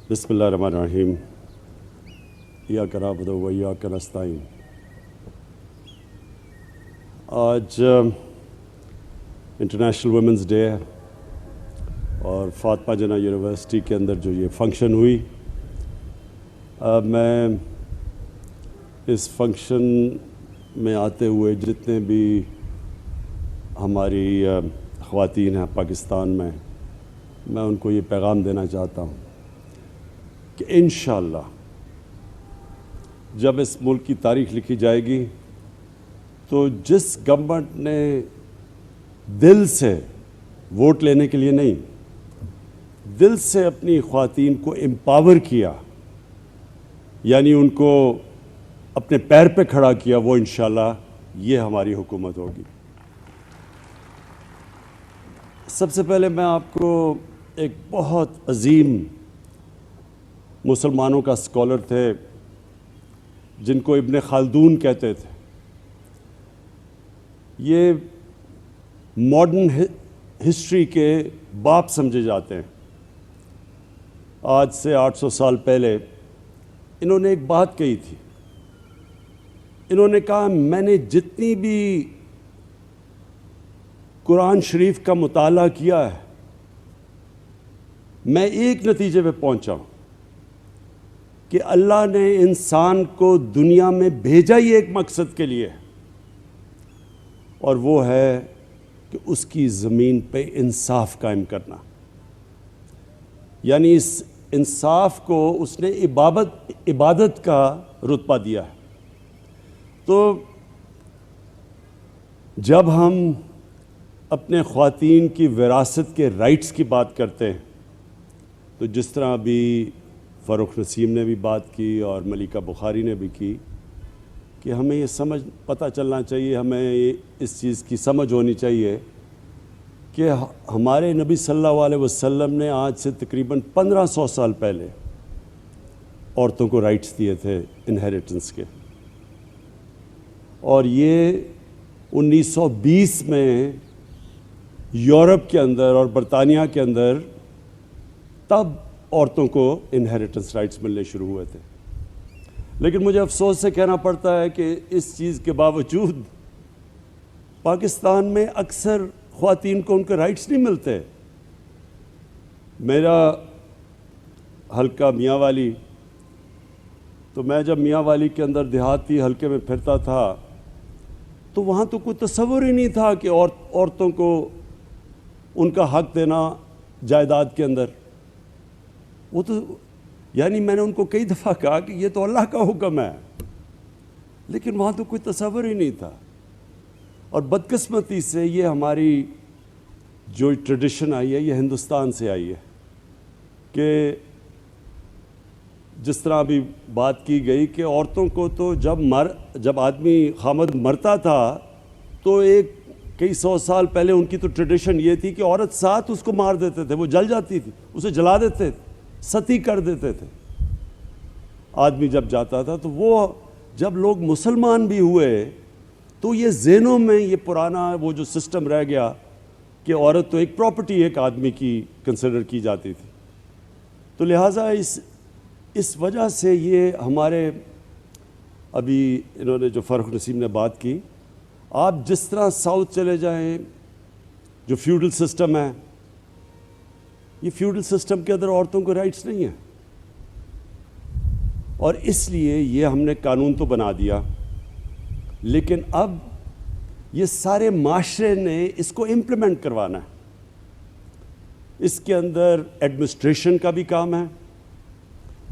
بسم اللہ الرحمن الرحیم ایاک نعبد و ایاک نستعین۔ آج انٹرنیشنل ویمنز ڈے ہے اور فاطمہ جناح یونیورسٹی کے اندر جو یہ فنکشن ہوئی، میں اس فنکشن میں آتے ہوئے جتنے بھی ہماری خواتین ہیں پاکستان میں ان کو یہ پیغام دینا چاہتا ہوں کہ انشاءاللہ جب اس ملک کی تاریخ لکھی جائے گی تو جس گورنمنٹ نے دل سے ووٹ لینے کے لیے نہیں، دل سے اپنی خواتین کو امپاور کیا، یعنی ان کو اپنے پیر پہ کھڑا کیا، وہ انشاءاللہ یہ ہماری حکومت ہوگی۔ سب سے پہلے میں آپ کو ایک بہت عظیم مسلمانوں کا اسکالر تھے جن کو ابن خلدون کہتے تھے، یہ ماڈرن ہسٹری کے باپ سمجھے جاتے ہیں۔ آج سے 800 سال پہلے انہوں نے ایک بات کہی تھی، انہوں نے کہا میں نے جتنی بھی قرآن شریف کا مطالعہ کیا ہے، میں ایک نتیجے پہ پہنچا ہوں کہ اللہ نے انسان کو دنیا میں بھیجا ہی ایک مقصد کے لیے، اور وہ ہے کہ اس کی زمین پہ انصاف قائم کرنا۔ یعنی اس انصاف کو اس نے عبادت کا رتبہ دیا ہے۔ تو جب ہم اپنے خواتین کی وراثت کے رائٹس کی بات کرتے ہیں، تو جس طرح ابھی فاروق نسیم نے بھی بات کی اور ملیکہ بخاری نے بھی کی کہ ہمیں یہ پتہ چلنا چاہیے، ہمیں اس چیز کی سمجھ ہونی چاہیے کہ ہمارے نبی صلی اللہ علیہ وسلم نے آج سے تقریباً 1500 سال پہلے عورتوں کو رائٹس دیے تھے انہیریٹنس کے، اور یہ 1920 میں یورپ کے اندر اور برطانیہ کے اندر تب عورتوں کو انہیریٹنس رائٹس ملنے شروع ہوئے تھے۔ لیکن مجھے افسوس سے کہنا پڑتا ہے کہ اس چیز کے باوجود پاکستان میں اکثر خواتین کو ان کے رائٹس نہیں ملتے۔ میرا حلقہ میاں والی، تو میں جب میاں والی کے اندر دیہاتی حلقے میں پھرتا تھا تو وہاں تو کوئی تصور ہی نہیں تھا کہ عورتوں کو ان کا حق دینا جائیداد کے اندر۔ وہ تو یعنی میں نے ان کو کئی دفعہ کہا کہ یہ تو اللہ کا حکم ہے، لیکن وہاں تو کوئی تصور ہی نہیں تھا۔ اور بدقسمتی سے یہ ہماری جو ٹریڈیشن آئی ہے یہ ہندوستان سے آئی ہے کہ جس طرح ابھی بات کی گئی کہ عورتوں کو تو جب آدمی خامد مرتا تھا تو کئی 100 سال پہلے ان کی تو ٹریڈیشن یہ تھی کہ عورت ساتھ اس کو مار دیتے تھے، وہ جل جاتی تھی، اسے جلا دیتے تھے، ستی کر دیتے تھے۔ آدمی جب جاتا تھا تو وہ جب لوگ مسلمان بھی ہوئے تو یہ ذہنوں میں یہ پرانا وہ جو سسٹم رہ گیا کہ عورت تو ایک پراپرٹی ایک آدمی کی کنسیڈر کی جاتی تھی۔ تو لہٰذا اس وجہ سے یہ ہمارے ابھی انہوں نے جو فاروق نسیم نے بات کی، آپ جس طرح ساؤتھ چلے جائیں، جو فیوڈل سسٹم ہے، یہ فیوڈل سسٹم کے اندر عورتوں کو رائٹس نہیں ہیں، اور اس لیے یہ ہم نے قانون تو بنا دیا، لیکن اب یہ سارے معاشرے نے اس کو امپلیمنٹ کروانا ہے۔ اس کے اندر ایڈمنسٹریشن کا بھی کام ہے،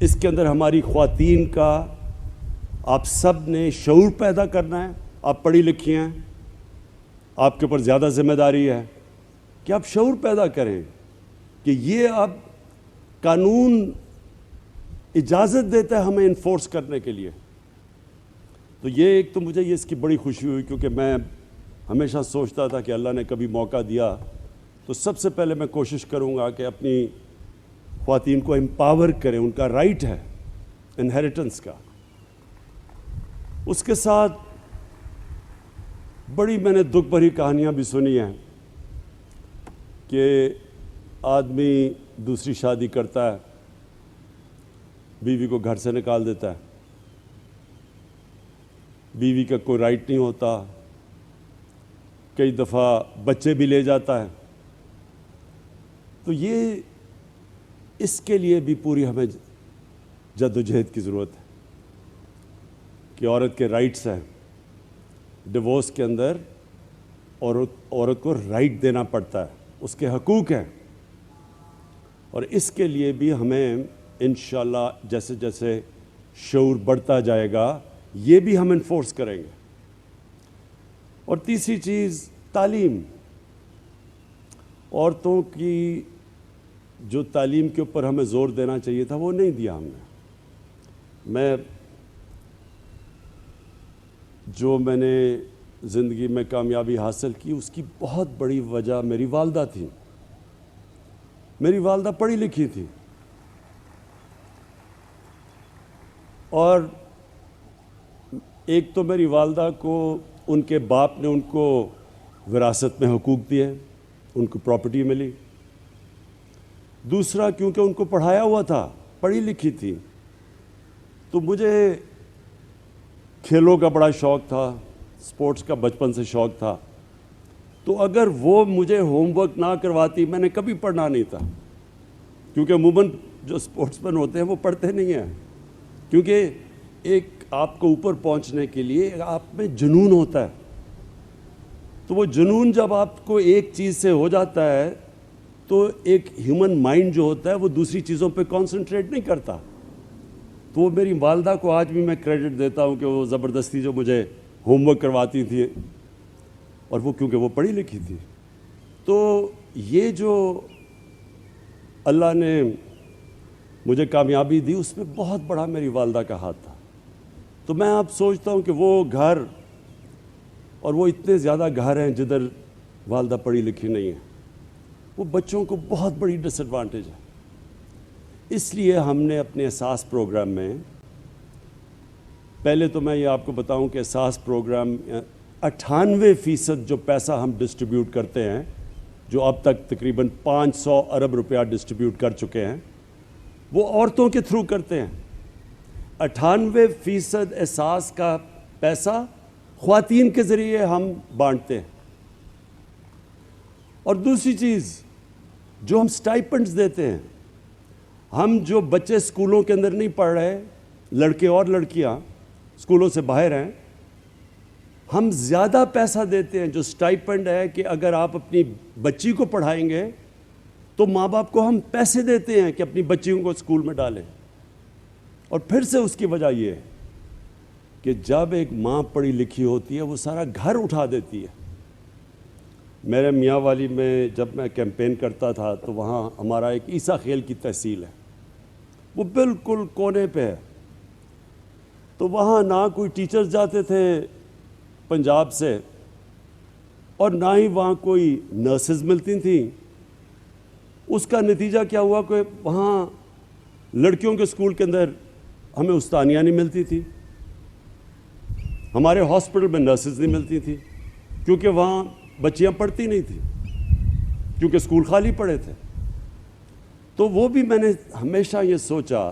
اس کے اندر ہماری خواتین کا آپ سب نے شعور پیدا کرنا ہے۔ آپ پڑھی لکھی ہیں، آپ کے اوپر زیادہ ذمہ داری ہے کہ آپ شعور پیدا کریں کہ یہ اب قانون اجازت دیتا ہے ہمیں انفورس کرنے کے لیے۔ تو یہ ایک تو مجھے اس کی بڑی خوشی ہوئی، کیونکہ میں ہمیشہ سوچتا تھا کہ اللہ نے کبھی موقع دیا تو سب سے پہلے میں کوشش کروں گا کہ اپنی خواتین کو امپاور کریں، ان کا رائٹ ہے انہیریٹنس کا۔ اس کے ساتھ بڑی میں نے دکھ بھری کہانیاں بھی سنی ہیں کہ آدمی دوسری شادی کرتا ہے، بیوی کو گھر سے نکال دیتا ہے، بیوی کا کوئی رائٹ نہیں ہوتا، کئی دفعہ بچے بھی لے جاتا ہے. تو یہ اس کے لیے بھی پوری ہمیں جد و جہد کی ضرورت ہے کہ عورت کے رائٹس ہیں. ڈیورس کے اندر عورت کو رائٹ دینا پڑتا ہے، اس کے حقوق ہیں، اور اس کے لیے بھی ہمیں انشاءاللہ جیسے جیسے شعور بڑھتا جائے گا یہ بھی ہم انفورس کریں گے. اور تیسری چیز تعلیم. عورتوں کی جو تعلیم کے اوپر ہمیں زور دینا چاہیے تھا وہ نہیں دیا ہم نے. میں نے زندگی میں کامیابی حاصل کی اس کی بہت بڑی وجہ میری والدہ تھی. میری والدہ پڑھی لکھی تھی، اور ایک تو میری والدہ کو ان کے باپ نے ان کو وراثت میں حقوق دیے، ان کو پراپرٹی ملی. دوسرا کیونکہ ان کو پڑھایا ہوا تھا، پڑھی لکھی تھی، تو مجھے کھیلوں کا بڑا شوق تھا، سپورٹس کا بچپن سے شوق تھا. تو اگر وہ مجھے ہوم ورک نہ کرواتی میں نے کبھی پڑھنا نہیں تھا، کیونکہ عموماً جو سپورٹس مین ہوتے ہیں وہ پڑھتے نہیں ہیں، کیونکہ ایک آپ کو اوپر پہنچنے کے لیے آپ میں جنون ہوتا ہے. تو وہ جنون جب آپ کو ایک چیز سے ہو جاتا ہے تو ایک ہیومن مائنڈ جو ہوتا ہے وہ دوسری چیزوں پہ کانسنٹریٹ نہیں کرتا. تو وہ میری والدہ کو آج بھی میں کریڈٹ دیتا ہوں کہ وہ زبردستی جو مجھے ہوم ورک کرواتی تھی، اور وہ کیونکہ وہ پڑھی لکھی تھی. تو یہ جو اللہ نے مجھے کامیابی دی اس میں بہت بڑا میری والدہ کا ہاتھ تھا. تو میں اب سوچتا ہوں کہ وہ گھر، اور وہ اتنے زیادہ گھر ہیں جدھر والدہ پڑھی لکھی نہیں ہے، وہ بچوں کو بہت بڑی ڈس ایڈوانٹیج ہے. اس لیے ہم نے اپنے احساس پروگرام میں، پہلے تو میں یہ آپ کو بتاؤں کہ احساس پروگرام 98% جو پیسہ ہم ڈسٹریبیوٹ کرتے ہیں، جو اب تک تقریباً 500 ارب روپیہ ڈسٹریبیوٹ کر چکے ہیں، وہ عورتوں کے تھرو کرتے ہیں. 98% احساس کا پیسہ خواتین کے ذریعے ہم بانٹتے ہیں. اور دوسری چیز جو ہم سٹائپنڈز دیتے ہیں، ہم جو بچے سکولوں کے اندر نہیں پڑھ رہے، لڑکے اور لڑکیاں سکولوں سے باہر ہیں، ہم زیادہ پیسہ دیتے ہیں جو سٹائپنڈ ہے کہ اگر آپ اپنی بچی کو پڑھائیں گے تو ماں باپ کو ہم پیسے دیتے ہیں کہ اپنی بچیوں کو اسکول میں ڈالیں. اور پھر سے اس کی وجہ یہ ہے کہ جب ایک ماں پڑھی لکھی ہوتی ہے وہ سارا گھر اٹھا دیتی ہے. میرے میاں والی میں جب میں کیمپین کرتا تھا تو وہاں ہمارا ایک عیسیٰ خیل کی تحصیل ہے، وہ بالکل کونے پہ ہے. تو وہاں نہ کوئی ٹیچرز جاتے تھے پنجاب سے، اور نہ ہی وہاں کوئی نرسز ملتی تھیں. اس کا نتیجہ کیا ہوا کہ وہاں لڑکیوں کے اسکول کے اندر ہمیں استانیہ نہیں ملتی تھی، ہمارے ہاسپٹل میں نرسز نہیں ملتی تھی، کیونکہ وہاں بچیاں پڑھتی نہیں تھیں، کیونکہ اسکول خالی پڑے تھے. تو وہ بھی میں نے ہمیشہ یہ سوچا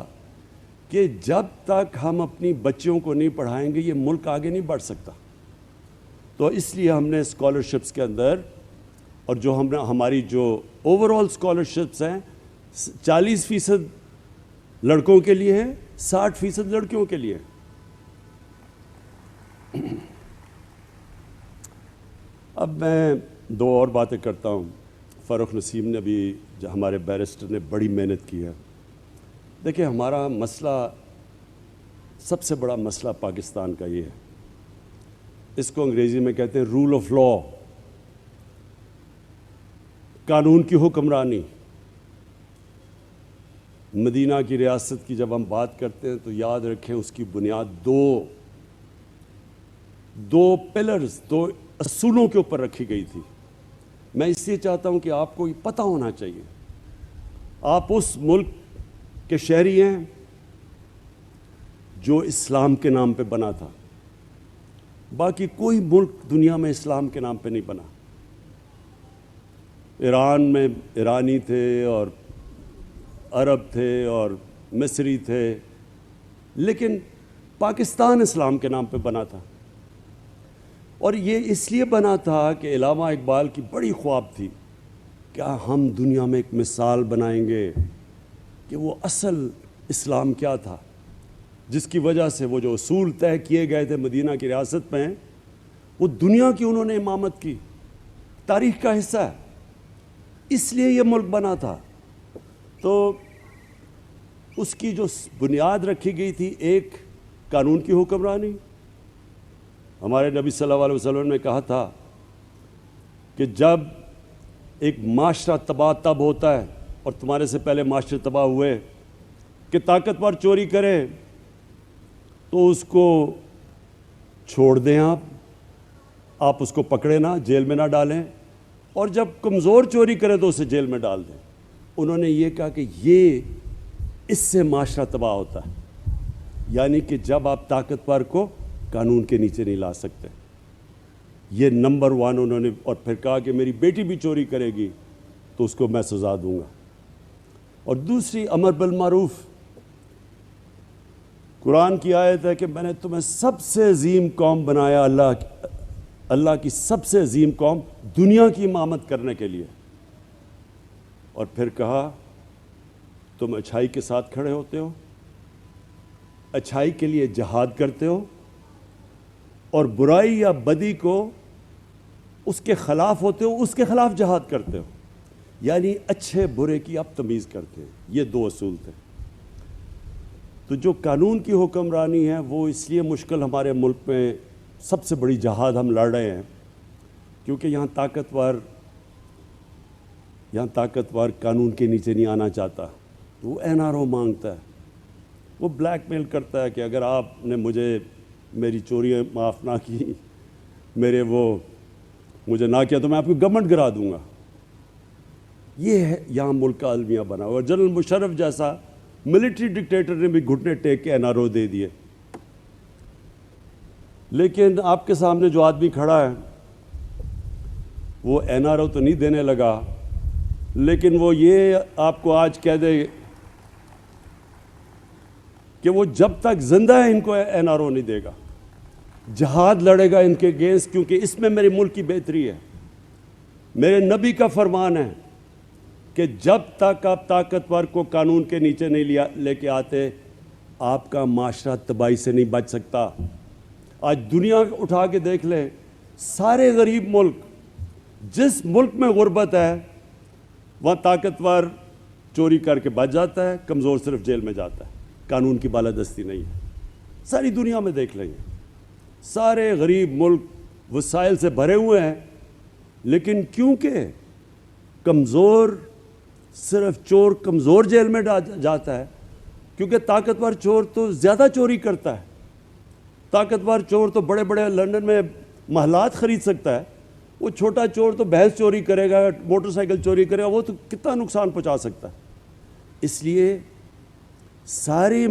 کہ جب تک ہم اپنی بچیوں کو نہیں پڑھائیں گے یہ ملک آگے نہیں بڑھ سکتا. تو اس لیے ہم نے اسکالرشپس کے اندر، اور جو ہماری جو اوور آل اسکالرشپس ہیں 40% لڑکوں کے لیے ہیں، 60% لڑکیوں کے لیے. اب میں دو اور باتیں کرتا ہوں. فاروق نسیم نے بھی، ہمارے بیرسٹر نے بڑی محنت کی ہے. دیکھیں ہمارا مسئلہ، سب سے بڑا مسئلہ پاکستان کا یہ ہے، اس کو انگریزی میں کہتے ہیں رول آف لا، قانون کی حکمرانی. مدینہ کی ریاست کی جب ہم بات کرتے ہیں تو یاد رکھیں اس کی بنیاد دو پلرز، دو اصولوں کے اوپر رکھی گئی تھی. میں اس لیے چاہتا ہوں کہ آپ کو یہ پتہ ہونا چاہیے، آپ اس ملک کے شہری ہیں جو اسلام کے نام پہ بنا تھا. باقی کوئی ملک دنیا میں اسلام کے نام پہ نہیں بنا. ایران میں ایرانی تھے اور عرب تھے اور مصری تھے، لیکن پاکستان اسلام کے نام پہ بنا تھا. اور یہ اس لیے بنا تھا کہ علامہ اقبال کی بڑی خواب تھی کہ ہم دنیا میں ایک مثال بنائیں گے کہ وہ اصل اسلام کیا تھا، جس کی وجہ سے وہ جو اصول طے کیے گئے تھے مدینہ کی ریاست میں، وہ دنیا کی انہوں نے امامت کی، تاریخ کا حصہ ہے. اس لیے یہ ملک بنا تھا. تو اس کی جو بنیاد رکھی گئی تھی، ایک قانون کی حکمرانی. ہمارے نبی صلی اللہ علیہ وسلم نے کہا تھا کہ جب ایک معاشرہ تباہ تب ہوتا ہے، اور تمہارے سے پہلے معاشرے تباہ ہوئے، کہ طاقتور چوری کرے تو اس کو چھوڑ دیں، آپ اس کو پکڑے نہ، جیل میں نہ ڈالیں، اور جب کمزور چوری کرے تو اسے جیل میں ڈال دیں. انہوں نے یہ کہا کہ یہ اس سے معاشرہ تباہ ہوتا ہے، یعنی کہ جب آپ طاقتور کو قانون کے نیچے نہیں لا سکتے. یہ نمبر 1 انہوں نے. اور پھر کہا کہ میری بیٹی بھی چوری کرے گی تو اس کو میں سزا دوں گا. اور دوسری امر بالمعروف. قرآن کی آیت ہے کہ میں نے تمہیں سب سے عظیم قوم بنایا، اللہ کی سب سے عظیم قوم دنیا کی امامت کرنے کے لیے. اور پھر کہا تم اچھائی کے ساتھ کھڑے ہوتے ہو، اچھائی کے لیے جہاد کرتے ہو، اور برائی یا بدی کو اس کے خلاف ہوتے ہو، اس کے خلاف جہاد کرتے ہو. یعنی اچھے برے کی آپ تمیز کرتے ہیں. یہ 2 اصول تھے. تو جو قانون کی حکمرانی ہے وہ اس لیے مشکل ہمارے ملک میں، سب سے بڑی جہاد ہم لڑ رہے ہیں کیونکہ یہاں طاقتور قانون کے نیچے نہیں آنا چاہتا. وہ NRO مانگتا ہے، وہ بلیک میل کرتا ہے کہ اگر آپ نے میری چوریاں معاف نہ کی، مجھے نہ کیا، تو میں آپ کو گورنمنٹ گرا دوں گا. یہ ہے یہاں ملک کا المیہ بنا ہوا. جنرل مشرف جیسا ملٹری ڈکٹیٹر نے بھی گھٹنے ٹیک کے NRO دے دیے. لیکن آپ کے سامنے جو آدمی کھڑا ہے وہ NRO تو نہیں دینے لگا، لیکن وہ یہ آپ کو آج کہہ دے کہ وہ جب تک زندہ ہے ان کو NRO نہیں دے گا. جہاد لڑے گا ان کے اگینسٹ، کیونکہ اس میں میرے ملک کی بہتری ہے. میرے نبی کا فرمان ہے کہ جب تک آپ طاقتور کو قانون کے نیچے نہیں لے کے آتے، آپ کا معاشرہ تباہی سے نہیں بچ سکتا. آج دنیا اٹھا کے دیکھ لیں، سارے غریب ملک، جس ملک میں غربت ہے وہاں طاقتور چوری کر کے بچ جاتا ہے، کمزور صرف جیل میں جاتا ہے. قانون کی بالادستی نہیں ہے. ساری دنیا میں دیکھ لیں، سارے غریب ملک وسائل سے بھرے ہوئے ہیں، لیکن کیونکہ کمزور، صرف چور کمزور جیل میں جاتا ہے، کیونکہ طاقتور چور تو زیادہ چوری کرتا ہے. طاقتور چور تو بڑے بڑے لندن میں محلات خرید سکتا ہے. وہ چھوٹا چور تو بھینس چوری کرے گا، موٹر سائیکل چوری کرے گا، وہ تو کتنا نقصان پہنچا سکتا ہے. اس لیے ساری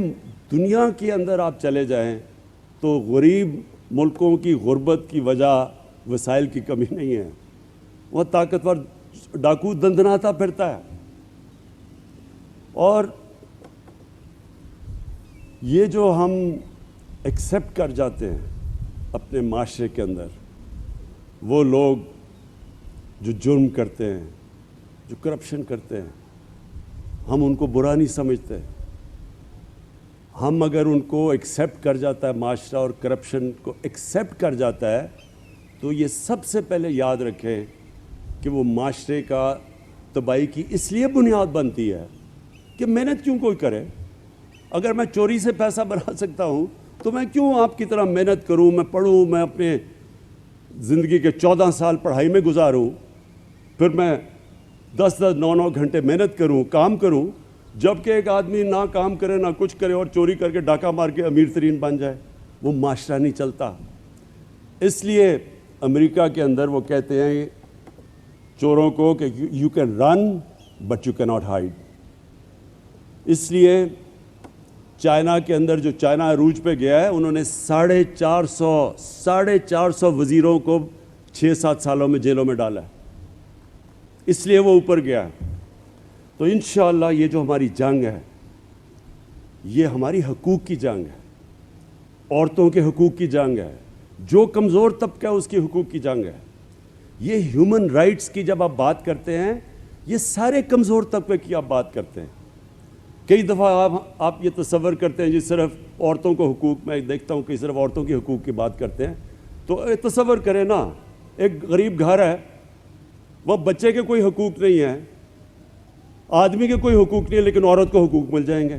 دنیا کے اندر آپ چلے جائیں تو غریب ملکوں کی غربت کی وجہ وسائل کی کمی نہیں ہے. وہ طاقتور ڈاکو دندناتا پھرتا ہے. اور یہ جو ہم ایکسیپٹ کر جاتے ہیں اپنے معاشرے کے اندر، وہ لوگ جو جرم کرتے ہیں، جو کرپشن کرتے ہیں، ہم ان کو برا نہیں سمجھتے. ہم اگر ان کو ایکسیپٹ کر جاتا ہے، معاشرہ اور کرپشن کو ایکسیپٹ کر جاتا ہے، تو یہ سب سے پہلے یاد رکھیں کہ وہ معاشرے کا تباہی کی اس لیے بنیاد بنتی ہے کہ محنت کیوں کوئی کرے. اگر میں چوری سے پیسہ بنا سکتا ہوں تو میں کیوں آپ کی طرح محنت کروں، میں پڑھوں، میں اپنے زندگی کے 14 سال پڑھائی میں گزاروں، پھر میں 10-10 9-9 گھنٹے محنت کروں، کام کروں، جبکہ ایک آدمی نہ کام کرے نہ کچھ کرے اور چوری کر کے ڈاکہ مار کے امیر ترین بن جائے. وہ معاشرہ نہیں چلتا. اس لیے امریکہ کے اندر وہ کہتے ہیں چوروں کو کہ you can run but you کی ناٹ ہائیڈ. اس لیے چائنا کے اندر، جو چائنا عروج پہ گیا ہے، انہوں نے 450 وزیروں کو 6-7 سالوں میں جیلوں میں ڈالا ہے. اس لیے وہ اوپر گیا. تو انشاءاللہ یہ جو ہماری جنگ ہے یہ ہماری حقوق کی جنگ ہے, عورتوں کے حقوق کی جنگ ہے, جو کمزور طبقہ ہے اس کی حقوق کی جنگ ہے. یہ ہیومن رائٹس کی جب آپ بات کرتے ہیں یہ سارے کمزور طبقے کی آپ بات کرتے ہیں. کئی دفعہ آپ یہ تصور کرتے ہیں جی صرف عورتوں کو حقوق, میں دیکھتا ہوں کہ صرف عورتوں کی حقوق کی بات کرتے ہیں. تو تصور کریں نا, ایک غریب گھر ہے, وہ بچے کے کوئی حقوق نہیں ہیں, آدمی کے کوئی حقوق نہیں ہے, لیکن عورت کو حقوق مل جائیں گے.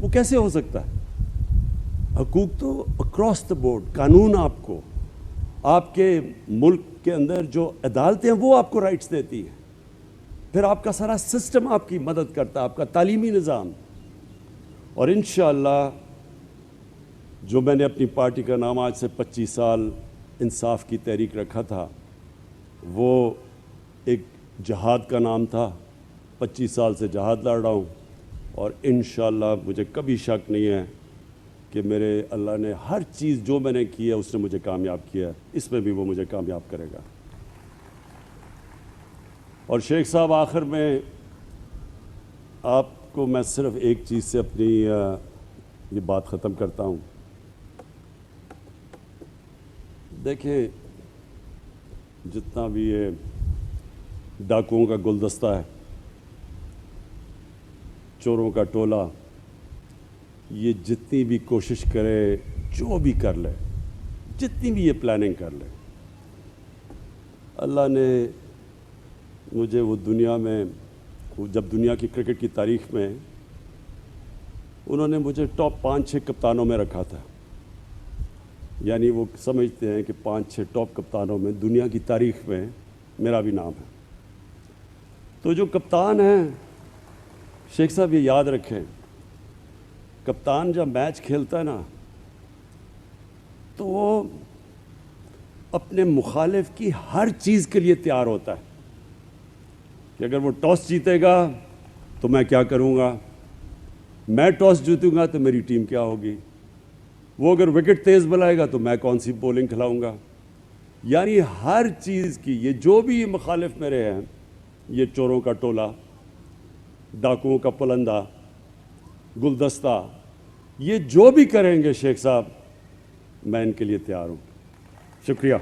وہ کیسے ہو سکتا ہے؟ حقوق تو اکراس دا بورڈ, قانون آپ کو, آپ کے ملک کے اندر جو عدالتیں ہیں وہ آپ کو رائٹس دیتی ہیں. پھر آپ کا سارا سسٹم آپ کی مدد کرتا ہے, آپ کا تعلیمی نظام. اور انشاءاللہ جو میں نے اپنی پارٹی کا نام آج سے 25 سال انصاف کی تحریک رکھا تھا, وہ ایک جہاد کا نام تھا. 25 سال سے جہاد لڑ رہا ہوں, اور انشاءاللہ مجھے کبھی شک نہیں ہے کہ میرے اللہ نے ہر چیز جو میں نے کی ہے اس نے مجھے کامیاب کیا ہے, اس میں بھی وہ مجھے کامیاب کرے گا. اور شیخ صاحب, آخر میں آپ کو میں صرف ایک چیز سے اپنی یہ بات ختم کرتا ہوں. دیکھیں, جتنا بھی یہ ڈاکوؤں کا گلدستہ ہے, چوروں کا ٹولہ, یہ جتنی بھی کوشش کرے, جو بھی کر لے, جتنی بھی یہ پلاننگ کر لے, اللہ نے مجھے وہ دنیا میں, جب دنیا کی کرکٹ کی تاریخ میں انہوں نے مجھے ٹاپ 5-6 کپتانوں میں رکھا تھا. یعنی وہ سمجھتے ہیں کہ 5-6 ٹاپ کپتانوں میں دنیا کی تاریخ میں میرا بھی نام ہے. تو جو کپتان ہیں شیخ صاحب, یہ یاد رکھیں, کپتان جب میچ کھیلتا ہے نا تو وہ اپنے مخالف کی ہر چیز کے لیے تیار ہوتا ہے کہ اگر وہ ٹاس جیتے گا تو میں کیا کروں گا, میں ٹاس جیتوں گا تو میری ٹیم کیا ہوگی, وہ اگر وکٹ تیز بلائے گا تو میں کون سی بولنگ کھلاؤں گا. یعنی ہر چیز کی, یہ جو بھی مخالف میرے ہیں, یہ چوروں کا ٹولہ, ڈاکوؤں کا پلندہ, گلدستہ, یہ جو بھی کریں گے شیخ صاحب, میں ان کے لیے تیار ہوں. شکریہ.